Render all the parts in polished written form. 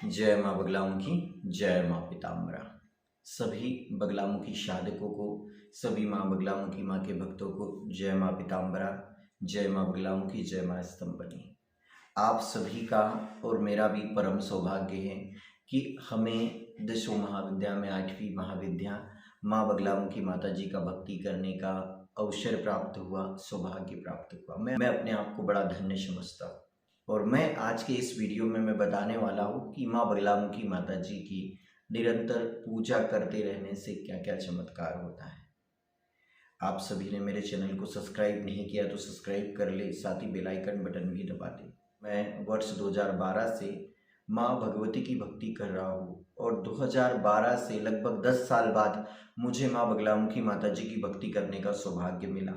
जय माँ बगलामुखी, जय माँ पीताम्बरा। सभी बगलामुखी साधकों को, सभी माँ बगलामुखी माँ के भक्तों को जय माँ पीताम्बरा, जय माँ बगलामुखी, जय माँ स्तंभनी। आप सभी का और मेरा भी परम सौभाग्य है कि हमें दशों महाविद्या में 8वीं महाविद्या माँ बगलामुखी माता जी का भक्ति करने का अवसर प्राप्त हुआ, सौभाग्य प्राप्त हुआ। मैं अपने आप को बड़ा धन्य समझता हूँ। और मैं आज के इस वीडियो में मैं बताने वाला हूँ कि माँ बगलामुखी माता जी की निरंतर पूजा करते रहने से क्या क्या चमत्कार होता है। आप सभी ने मेरे चैनल को सब्सक्राइब नहीं किया तो सब्सक्राइब कर ले, साथ ही बेल आइकन बटन भी दबा दे। मैं वर्ष 2012 से माँ भगवती की भक्ति कर रहा हूँ और 2012 से लगभग 10 साल बाद मुझे माँ बगलामुखी माता जी की भक्ति करने का सौभाग्य मिला।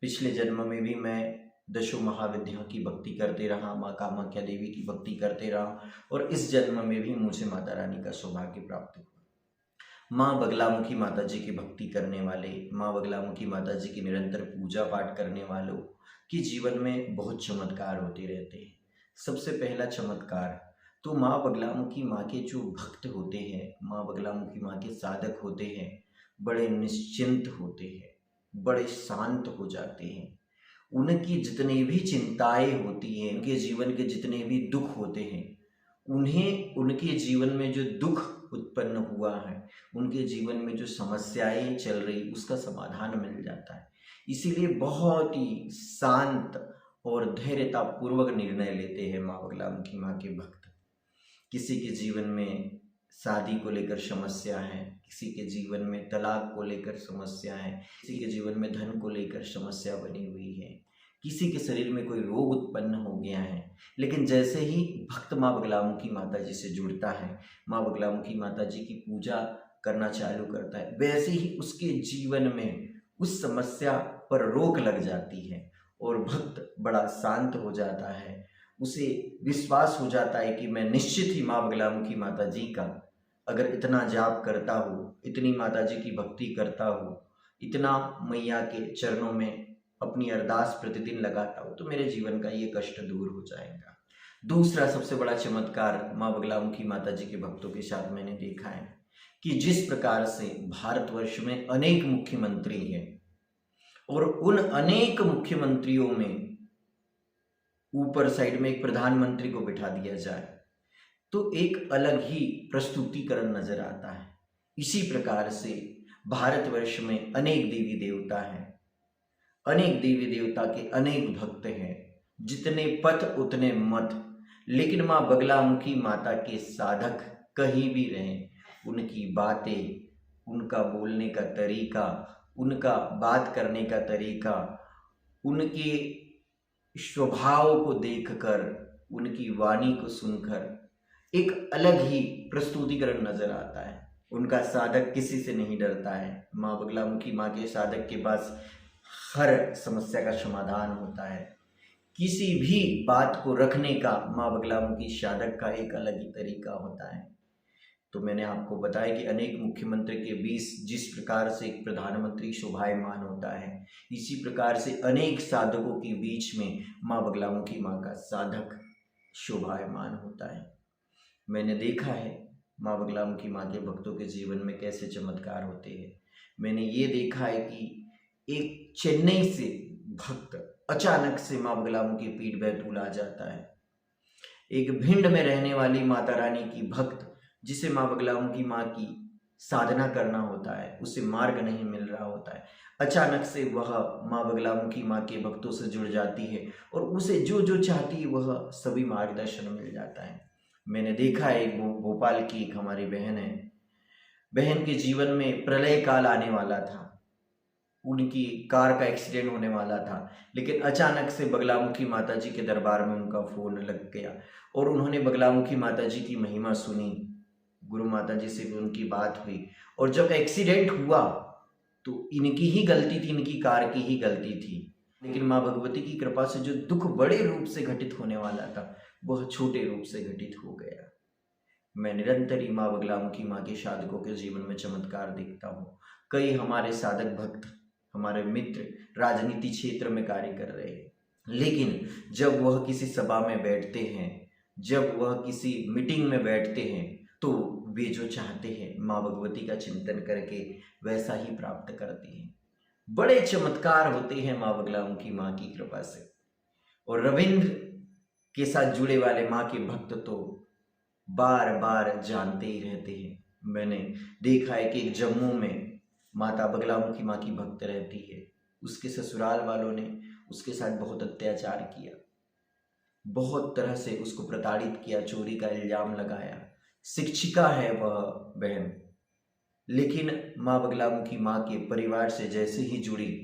पिछले जन्म में भी मैं दशों महाविद्याओं की भक्ति करते रहा, माँ कामाख्या देवी की भक्ति करते रहा और इस जन्म में भी मुझे माता रानी का सौभाग्य प्राप्त हुआ। माँ बगलामुखी माता जी की भक्ति करने वाले, माँ बगलामुखी माता जी की निरंतर पूजा पाठ करने वालों के जीवन में बहुत चमत्कार होते रहते हैं। सबसे पहला चमत्कार तो माँ बगलामुखी माँ के जो भक्त होते हैं, माँ बगलामुखी माँ के साधक होते हैं, बड़े निश्चिंत होते हैं, बड़े शांत हो जाते हैं। उनकी जितनी भी चिंताएं होती हैं, उनके जीवन के जितने भी दुख होते हैं, उन्हें उनके जीवन में जो दुख उत्पन्न हुआ है, उनके जीवन में जो समस्याएं चल रही, उसका समाधान मिल जाता है। इसीलिए बहुत ही शांत और धैर्यता पूर्वक निर्णय लेते हैं माँ बगलामुखी माँ के भक्त। किसी के जीवन में शादी को लेकर समस्या है, किसी के जीवन में तलाक को लेकर समस्या है, किसी के जीवन में धन को लेकर समस्या बनी हुई है, किसी के शरीर में कोई रोग उत्पन्न हो गया है। लेकिन जैसे ही भक्त माँ बगलामुखी माता जी से जुड़ता है, माँ बगलामुखी माता जी की पूजा करना चालू करता है, वैसे ही उसके जीवन में उस समस्या पर रोक लग जाती है और भक्त बड़ा शांत हो जाता है। उसे विश्वास हो जाता है कि मैं निश्चित ही माँ बगलामुखी माता जी का अगर इतना जाप करता हूँ, इतनी माता जी की भक्ति करता हूँ, इतना मैया के चरणों में अपनी अरदास प्रतिदिन लगाता हूँ, तो मेरे जीवन का ये कष्ट दूर हो जाएगा। दूसरा सबसे बड़ा चमत्कार माँ बगलामुखी माता जी के भक्तों के साथ मैंने देखा है कि जिस प्रकार से भारतवर्ष में अनेक मुख्यमंत्री हैं और उन अनेक मुख्यमंत्रियों में ऊपर साइड में एक प्रधानमंत्री को बिठा दिया जाए तो एक अलग ही प्रस्तुतिकरण नजर आता है। इसी प्रकार से भारतवर्ष में अनेक देवी देवता हैं, अनेक देवी देवता के अनेक भक्त हैं, जितने पथ उतने मत। लेकिन माँ बगलामुखी माता के साधक कहीं भी रहें, उनकी बातें, उनका बोलने का तरीका, उनका बात करने का तरीका, उनके स्वभाव को देखकर, उनकी वाणी को सुनकर एक अलग ही प्रस्तुतिकरण नजर आता है। उनका साधक किसी से नहीं डरता है। माँ बगलामुखी माँ के साधक के पास हर समस्या का समाधान होता है। किसी भी बात को रखने का माँ बगलामुखी साधक का एक अलग ही तरीका होता है। तो मैंने आपको बताया कि अनेक मुख्यमंत्री के बीच जिस प्रकार से एक प्रधानमंत्री शोभायमान होता है, इसी प्रकार से अनेक साधकों के बीच में माँ बगलामुखी माँ का साधक शोभायमान होता है। मैंने देखा है माँ बगलामुखी माँ के भक्तों के जीवन में कैसे चमत्कार होते हैं। मैंने ये देखा है कि एक चेन्नई से भक्त अचानक से माँ बगलामुखी पीठ बैतूल आ जाता है। एक भिंड में रहने वाली माता रानी की भक्त जिसे माँ बगलामुखी माँ की साधना करना होता है, उसे मार्ग नहीं मिल रहा होता है, अचानक से वह माँ बगलामुखी माँ के भक्तों से जुड़ जाती है और उसे जो जो चाहती है वह सभी मार्गदर्शन मिल जाता है। मैंने देखा है एक भोपाल की एक हमारी बहन है, बहन के जीवन में प्रलय काल आने वाला था, उनकी कार का एक्सीडेंट होने वाला था, लेकिन अचानक से बगलामुखी माता जी के दरबार में उनका फोन लग गया और उन्होंने बगलामुखी माता जी की महिमा सुनी। गुरु माता जी से भी उनकी बात हुई और जब एक्सीडेंट हुआ तो इनकी ही गलती थी, इनकी कार की ही गलती थी, लेकिन माँ भगवती की कृपा से जो दुख बड़े रूप से घटित होने वाला था वह छोटे रूप से घटित हो गया। मैं निरंतर ही माँ बगलामुखी माँ के साधकों के जीवन में चमत्कार देखता हूँ। कई हमारे साधक भक्त, हमारे मित्र राजनीति क्षेत्र में कार्य कर रहे हैं, लेकिन जब वह किसी सभा में बैठते हैं जब वह किसी मीटिंग में बैठते हैं तो वे जो चाहते हैं माँ भगवती का चिंतन करके वैसा ही प्राप्त करते हैं। बड़े चमत्कार होते हैं माँ बगलामुखी माँ की कृपा से। और रविंद्र के साथ जुड़े वाले माँ के भक्त तो बार बार जानते ही रहते हैं। मैंने देखा है कि जम्मू में माता बगलामुखी माँ की भक्त रहती है, उसके ससुराल वालों ने उसके साथ बहुत अत्याचार किया, बहुत तरह से उसको प्रताड़ित किया, चोरी का इल्जाम लगाया। शिक्षिका है वह बहन, लेकिन माँ बगलामुखी माँ के परिवार से जैसे ही जुड़ी,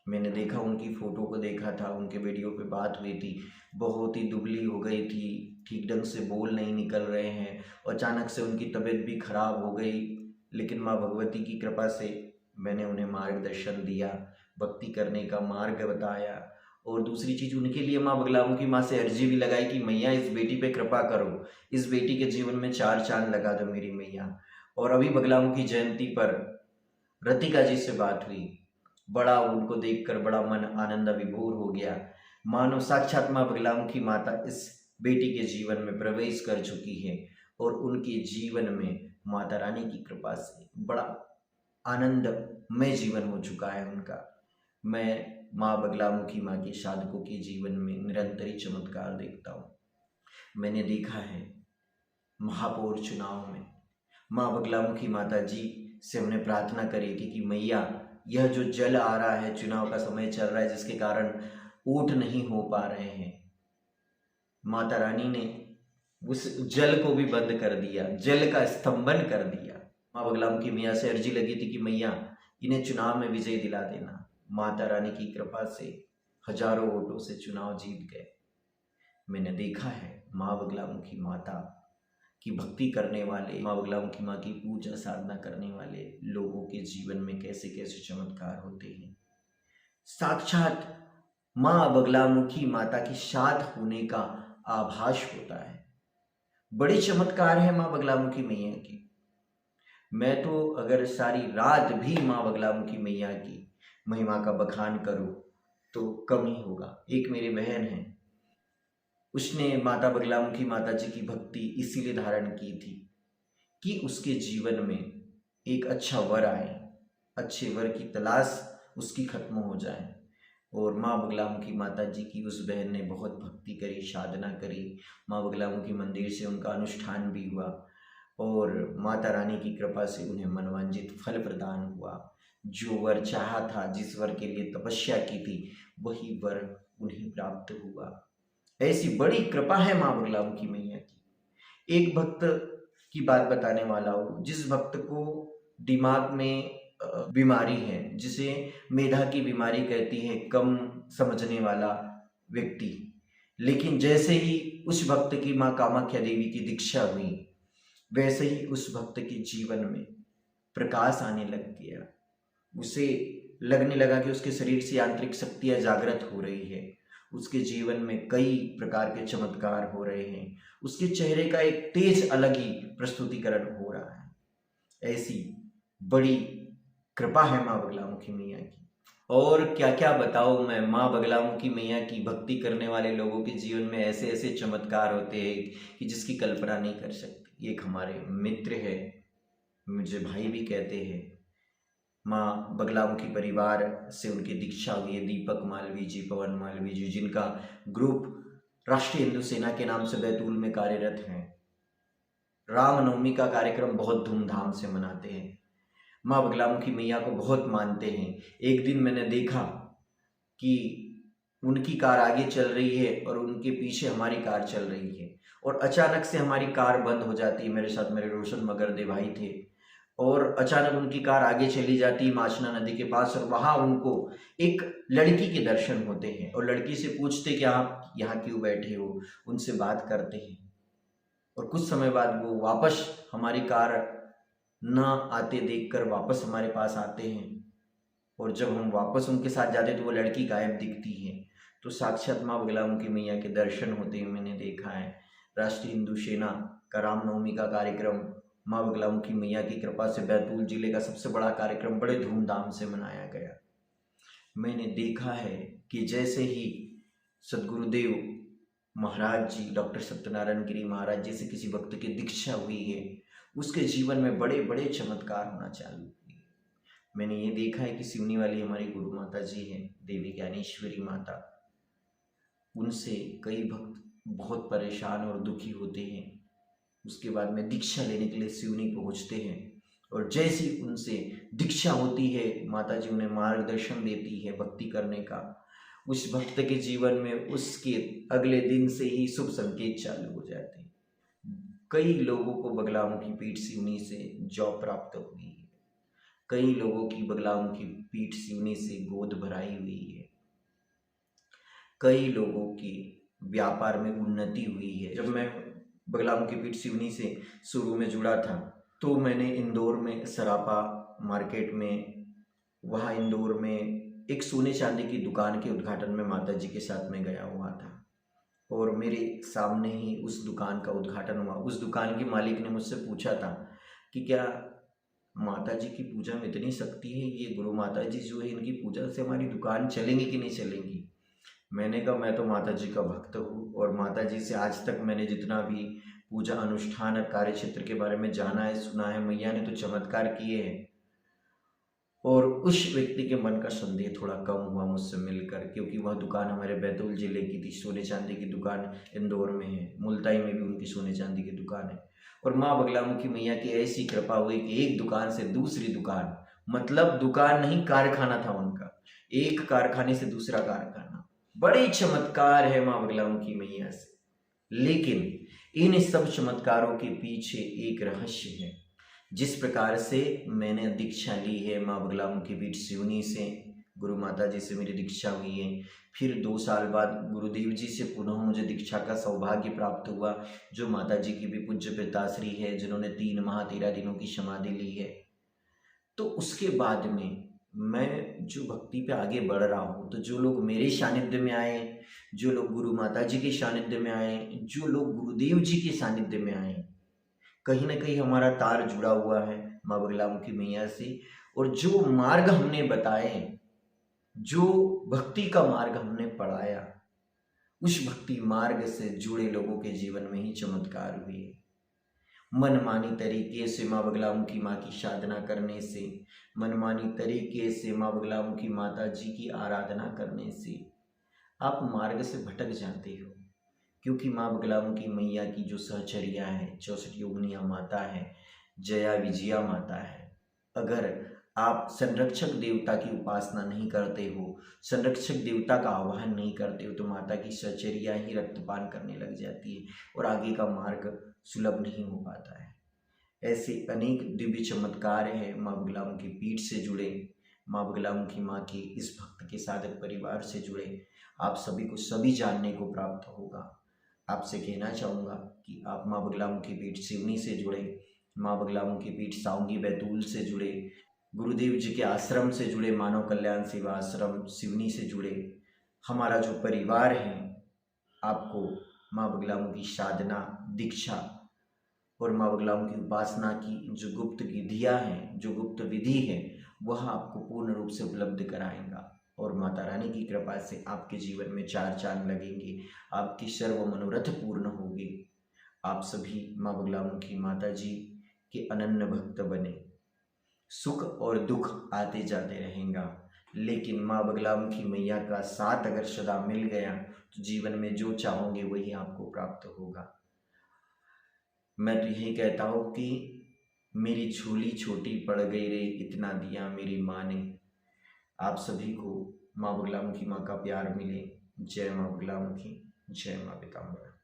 मैंने देखा, उनकी फ़ोटो को देखा था, उनके वीडियो पे बात हुई थी, बहुत ही दुबली हो गई थी, ठीक ढंग से बोल नहीं निकल रहे हैं, और अचानक से उनकी तबीयत भी खराब हो गई। लेकिन माँ भगवती की कृपा से मैंने उन्हें मार्गदर्शन दिया, भक्ति करने का मार्ग बताया। और दूसरी चीज़, उनके लिए माँ बगलामुखी माँ से अर्जी भी लगाई कि मैया इस बेटी पे कृपा करो, इस बेटी के जीवन में 4 चांद लगा दो मेरी मैया। और अभी बगलामुखी जयंती पर रतिका जी से बात हुई, बड़ा उनको देखकर बड़ा मन आनंद विभोर हो गया, मानो साक्षात माँ बगलामुखी माता इस बेटी के जीवन में प्रवेश कर चुकी है और उनके जीवन में माता रानी की कृपा से बड़ा आनंदमय जीवन हो चुका है उनका। मैं माँ बगलामुखी माँ के साधकों के जीवन में निरंतर ही चमत्कार देखता हूँ। मैंने देखा है महापौर चुनाव में माँ बगलामुखी माता जी से हमने प्रार्थना करी थी कि मैया यह जो जल आ रहा है, चुनाव का समय चल रहा है जिसके कारण वोट नहीं हो पा रहे हैं, माता रानी ने उस जल को भी बंद कर दिया, जल का स्तंभन कर दिया। माँ बगलामुखी मैया से अर्जी लगी थी कि मैया इन्हें चुनाव में विजय दिला देना। माता रानी की कृपा से हजारों वोटों से चुनाव जीत गए। मैंने देखा है माँ बगलामुखी माता की भक्ति करने वाले, माँ बगलामुखी माँ की पूजा साधना करने वाले लोगों के जीवन में कैसे कैसे चमत्कार होते हैं। साक्षात माँ बगलामुखी माता की साथ होने का आभास होता है। बड़े चमत्कार है माँ बगलामुखी मैया की। मैं तो अगर सारी रात भी माँ बगलामुखी मैया की महिमा का बखान करूं तो कम ही होगा। एक मेरी बहन है, उसने माता बगलामुखी माता जी की भक्ति इसीलिए धारण की थी कि उसके जीवन में एक अच्छा वर आए, अच्छे वर की तलाश उसकी खत्म हो जाए। और माँ बगलामुखी माता जी की उस बहन ने बहुत भक्ति करी, साधना करी, माँ बगलामुखी मंदिर से उनका अनुष्ठान भी हुआ और माता रानी की कृपा से उन्हें मनवांछित फल प्रदान हुआ। जो वर चाहा था, जिस वर के लिए तपस्या की थी, वही वर उन्हें प्राप्त हुआ। ऐसी बड़ी कृपा है माँ बगलामुखी मैया की। एक भक्त की बात बताने वाला हूँ, जिस भक्त को दिमाग में बीमारी है, जिसे मेधा की बीमारी कहती है, कम समझने वाला व्यक्ति, लेकिन जैसे ही उस भक्त की माँ कामाख्या देवी की दीक्षा हुई, वैसे ही उस भक्त के जीवन में प्रकाश आने लग गया। उसे लगने लगा कि उसके शरीर से आंतरिक शक्तियाँ जागृत हो रही है, उसके जीवन में कई प्रकार के चमत्कार हो रहे हैं, उसके चेहरे का एक तेज अलग ही प्रस्तुतिकरण हो रहा है। ऐसी बड़ी कृपा है माँ बगलामुखी मैया की। और क्या क्या बताऊँ मैं, माँ बगलामुखी मैया की भक्ति करने वाले लोगों के जीवन में ऐसे ऐसे चमत्कार होते हैं कि जिसकी कल्पना नहीं कर सकते। एक हमारे मित्र है, मुझे भाई भी कहते हैं, माँ बगलामुखी परिवार से उनकी दीक्षा हुई है, दीपक मालवीय जी, पवन मालवीय जी, जिनका ग्रुप राष्ट्रीय हिंदू सेना के नाम से बैतूल में कार्यरत हैं। रामनवमी का कार्यक्रम बहुत धूमधाम से मनाते हैं, माँ बगलामुखी मैया को बहुत मानते हैं। एक दिन मैंने देखा कि उनकी कार आगे चल रही है और उनके पीछे हमारी कार चल रही है, और अचानक से हमारी कार बंद हो जाती है। मेरे साथ मेरे रोशन मगरदे भाई थे, और अचानक उनकी कार आगे चली जाती है माचना नदी के पास, और वहाँ उनको एक लड़की के दर्शन होते हैं, और लड़की से पूछते कि आप यहाँ क्यों बैठे हो, उनसे बात करते हैं, और कुछ समय बाद वो वापस हमारी कार ना आते देखकर वापस हमारे पास आते हैं, और जब हम वापस उनके साथ जाते तो वो लड़की गायब दिखती है। तो साक्षात माँ बगलामुखी मैया के दर्शन होते हैं मैंने देखा है। राष्ट्रीय हिंदू सेना का रामनवमी का कार्यक्रम माँ बगलामुखी मैया की कृपा से बैतूल जिले का सबसे बड़ा कार्यक्रम बड़े धूमधाम से मनाया गया। मैंने देखा है कि जैसे ही सदगुरुदेव महाराज जी, डॉक्टर सत्यनारायण गिरी महाराज जैसे किसी भक्त की दीक्षा हुई है, उसके जीवन में बड़े बड़े चमत्कार होना चालू हुए। मैंने ये देखा है कि सिवनी वाली हमारी गुरु माता जी हैं, देवी ज्ञानेश्वरी माता, उनसे कई भक्त बहुत परेशान और दुखी होते हैं। उसके बाद में दीक्षा लेने के लिए सिवनी पहुंचते हैं, और जैसी उनसे दीक्षा होती है, माता जी उन्हें मार्गदर्शन देती है भक्ति करने का। उस भक्त के जीवन में उसके अगले दिन से ही शुभ संकेत चालू हो जाते हैं। कई लोगों को बगलामुखी पीठ सिवनी से जॉब प्राप्त हुई है, कई लोगों की बगलामुखी पीठ सिवनी से गोद भराई हुई है, कई लोगों की व्यापार में उन्नति हुई है। जब मैं बगलामुखी पीठ सिवनी से शुरू में जुड़ा था, तो मैंने इंदौर में सरापा मार्केट में, वहाँ इंदौर में एक सोने चांदी की दुकान के उद्घाटन में माता जी के साथ में गया हुआ था, और मेरे सामने ही उस दुकान का उद्घाटन हुआ। उस दुकान के मालिक ने मुझसे पूछा था कि क्या माता जी की पूजा में इतनी शक्ति है, ये गुरु माता जी जो है इनकी पूजा से हमारी दुकान चलेंगी कि नहीं चलेंगी। मैंने कहा मैं तो माता जी का भक्त हूँ, और माता जी से आज तक मैंने जितना भी पूजा अनुष्ठान और कार्य क्षेत्र के बारे में जाना है, सुना है, मैया ने तो चमत्कार किए हैं। और उस व्यक्ति के मन का संदेह थोड़ा कम हुआ मुझसे मिलकर, क्योंकि वह दुकान हमारे बैतूल जिले की थी। सोने चांदी की दुकान इंदौर में है, मुल्ताई में भी उनकी सोने चांदी की दुकान है। और माँ बगलामुखी मैया की ऐसी कृपा हुई कि एक दुकान से दूसरी दुकान, मतलब दुकान नहीं कारखाना था उनका, एक कारखाने से दूसरा कारखाना। बड़े चमत्कार है माँ बगलामुखी मैया से। लेकिन इन सब चमत्कारों के पीछे एक रहस्य है। जिस प्रकार से मैंने दीक्षा ली है माँ बगलामुखी पीठ सिवनी से, गुरु माता जी से मेरी दीक्षा हुई है, फिर 2 साल बाद गुरुदेव जी से पुनः मुझे दीक्षा का सौभाग्य प्राप्त हुआ, जो माता जी की भी पूज्य पिताश्री है, जिन्होंने 3 माह 13 दिनों की समाधि ली है। तो उसके बाद में मैं जो भक्ति पे आगे बढ़ रहा हूँ, तो जो लोग मेरे सानिध्य में आए, जो लोग गुरु माता जी के सानिध्य में आए, जो लोग गुरुदेव जी के सानिध्य में आए, कहीं ना कहीं हमारा तार जुड़ा हुआ है माँ बगलामुखी मैया से। और जो मार्ग हमने बताए, जो भक्ति का मार्ग हमने पढ़ाया, उस भक्ति मार्ग से जुड़े लोगों के जीवन में ही चमत्कार हुए। मनमानी तरीके से माँ बगलामुखी माँ की साधना करने से, मनमानी तरीके से माँ बगलामुखी माता जी की आराधना करने से आप मार्ग से भटक जाते हो। क्योंकि माँ बगलामुखी मैया की जो सहचर्या है, 64 योगिनियाँ माता है, जया विजया माता है, अगर आप संरक्षक देवता की उपासना नहीं करते हो, संरक्षक देवता का आह्वान नहीं करते हो, तो माता की सहचर्या ही रक्तपान करने लग जाती है और आगे का मार्ग सुलभ नहीं हो पाता है। ऐसे अनेक दिव्य चमत्कार हैं माँ बगलामुखी पीठ से जुड़े, माँ बगलामुखी माँ के इस भक्त के साधक परिवार से जुड़े। आप सभी को सभी जानने को प्राप्त होगा। आपसे कहना चाहूँगा कि आप माँ बगलामुखी पीठ सिवनी से जुड़े, माँ बगलामुखी पीठ साउंगी बैतूल से जुड़े, गुरुदेव जी के आश्रम से जुड़े, मानव कल्याण सेवा आश्रम सिवनी से जुड़े। हमारा जो परिवार है, आपको माँ बगलामुखी साधना, दीक्षा और माँ बगलामुखी उपासना की जो गुप्त विधियाँ हैं, जो गुप्त विधि है, वह आपको पूर्ण रूप से उपलब्ध कराएगा। और माता रानी की कृपा से आपके जीवन में 4 चांद लगेंगे, आपकी सर्व मनोरथ पूर्ण होगी। आप सभी माँ बगलामुखी माता जी के अनन्य भक्त बने। सुख और दुख आते जाते रहेगा, लेकिन माँ बगलामुखी मैया का साथ अगर सदा मिल गया, तो जीवन में जो चाहोगे वही आपको प्राप्त होगा। मैं तो यही कहता हूँ कि मेरी झोली छोटी पड़ गई रे, इतना दिया मेरी माँ ने। आप सभी को माँ बगलामुखी माँ का प्यार मिले। जय माँ बगलामुखी, जय माँ पीताम्बरा।